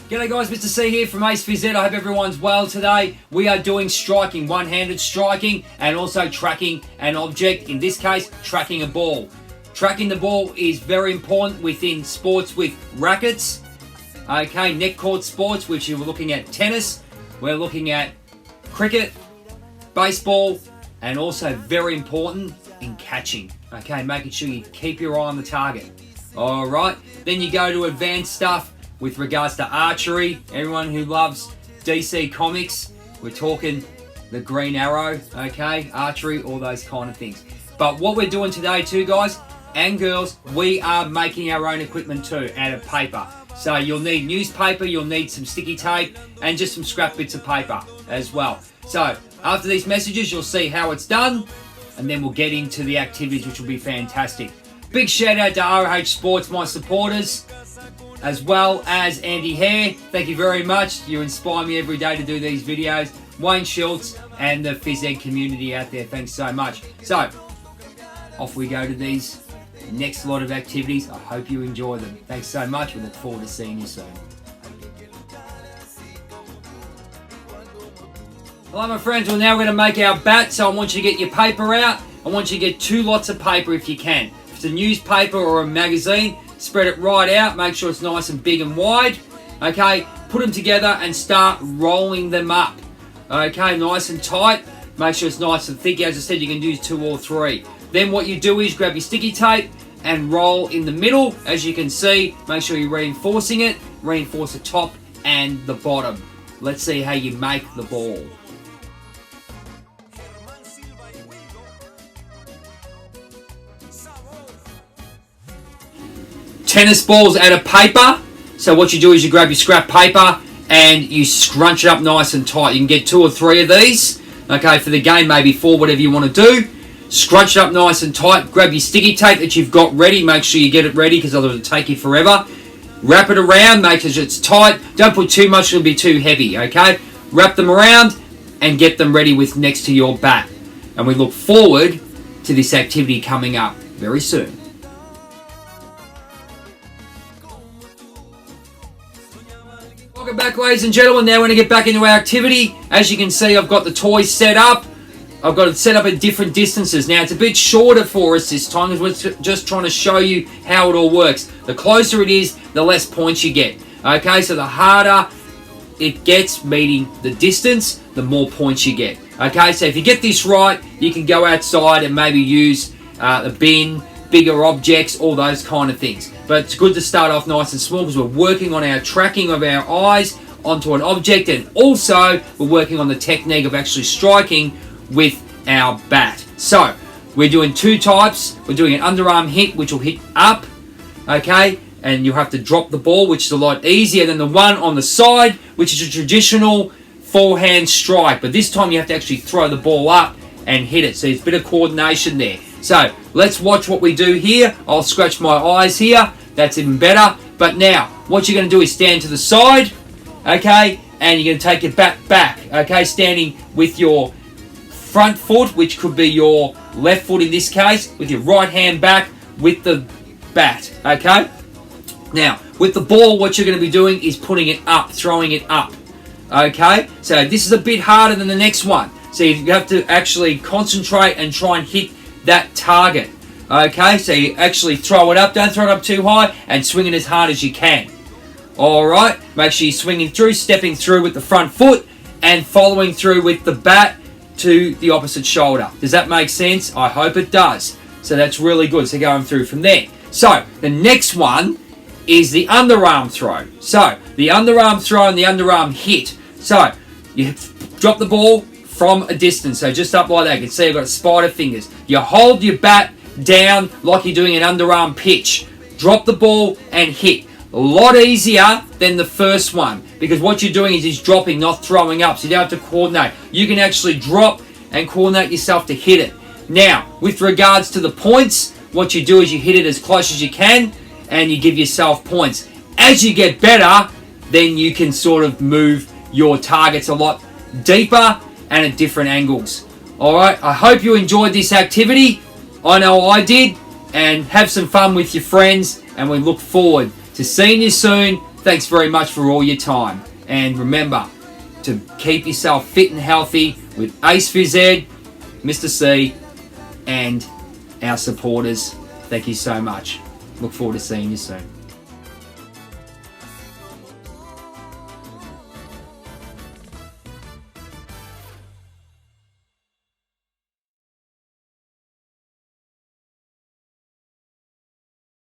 G'day guys, Mr. C here from AcePhysED. I hope everyone's well today. We are doing striking, one-handed striking, and also tracking an object, in this case, tracking a ball. Tracking the ball is very important within sports with rackets. Okay, net court sports, which we're looking at tennis, we're looking at cricket, baseball, and also very important in catching. Okay, making sure you keep your eye on the target. Alright, then you go to advanced stuff with regards to archery. Everyone who loves DC Comics, we're talking the Green Arrow, okay, archery, all those kind of things. But what we're doing today too, guys and girls, we are making our own equipment too, out of paper. So you'll need newspaper, you'll need some sticky tape, and just some scrap bits of paper as well. So after these messages, you'll see how it's done, and then we'll get into the activities, which will be fantastic. Big shout out to ROH Sports, my supporters, as well as Andy Hare. Thank you very much. You inspire me every day to do these videos. Wayne Schultz and the PhysEd community out there, thanks so much. So, off we go to these next lot of activities. I hope you enjoy them. Thanks so much. We look forward to seeing you soon. Hello my friends, well now we're going to make our bat, so I want you to get your paper out. I want you to get 2 lots of paper if you can. If it's a newspaper or a magazine, spread it right out, make sure it's nice and big and wide. Okay, put them together and start rolling them up. Okay, nice and tight. Make sure it's nice and thick. As I said, you can use 2 or 3. Then what you do is grab your sticky tape and roll in the middle. As you can see, make sure you're reinforcing it. Reinforce the top and the bottom. Let's see how you make the ball. Tennis balls out of paper. So what you do is you grab your scrap paper and you scrunch it up nice and tight. You can get 2 or 3 of these. Okay, for the game, maybe 4, whatever you want to do. Scrunch it up nice and tight. Grab your sticky tape that you've got ready. Make sure you get it ready because otherwise it'll take you forever. Wrap it around. Make sure it's tight. Don't put too much, it'll be too heavy. Okay, wrap them around and get them ready with next to your bat. And we look forward to this activity coming up very soon. Welcome back, ladies and gentlemen. Now we're going to get back into our activity. As you can see, I've got the toys set up. I've got it set up at different distances. Now, it's a bit shorter for us this time because we're just trying to show you how it all works. The closer it is, the less points you get. Okay, so the harder it gets, meeting the distance, the more points you get. Okay, so if you get this right, you can go outside and maybe use the bin, bigger objects, all those kind of things. But it's good to start off nice and small because we're working on our tracking of our eyes onto an object, and also we're working on the technique of actually striking with our bat. So we're doing 2 types. We're doing an underarm hit, which will hit up, okay, and you'll have to drop the ball, which is a lot easier than the one on the side, which is a traditional forehand strike. But this time you have to actually throw the ball up and hit it. So there's a bit of coordination there. So let's watch what we do here. I'll scratch my eyes here. That's even better. But now, what you're going to do is stand to the side, okay, and you're going to take your bat back, okay, standing with your front foot, which could be your left foot in this case, with your right hand back with the bat, okay? Now, with the ball, what you're going to be doing is putting it up, throwing it up, okay? So this is a bit harder than the next one. So you have to actually concentrate and try and hit that target, okay? So you actually throw it up, don't throw it up too high, and swing it as hard as you can. Alright, make sure you're swinging through, stepping through with the front foot, and following through with the bat to the opposite shoulder. Does that make sense? I hope it does. So that's really good. So going through from there. So the next one is the underarm throw. So the underarm throw and the underarm hit. So you drop the ball from a distance. So just up like that. You can see I've got spider fingers. You hold your bat down like you're doing an underarm pitch. Drop the ball and hit. A lot easier than the first one, because what you're doing is dropping, not throwing up, so you don't have to coordinate. You can actually drop and coordinate yourself to hit it. Now, with regards to the points, what you do is you hit it as close as you can, and you give yourself points. As you get better, then you can sort of move your targets a lot deeper and at different angles. Alright, I hope you enjoyed this activity. I know I did. And have some fun with your friends, and we look forward to seeing you soon Thanks very much for all your time. And remember to keep yourself fit and healthy with AcePhysED, Mr. C, and our supporters. Thank you so much. Look forward to seeing you soon.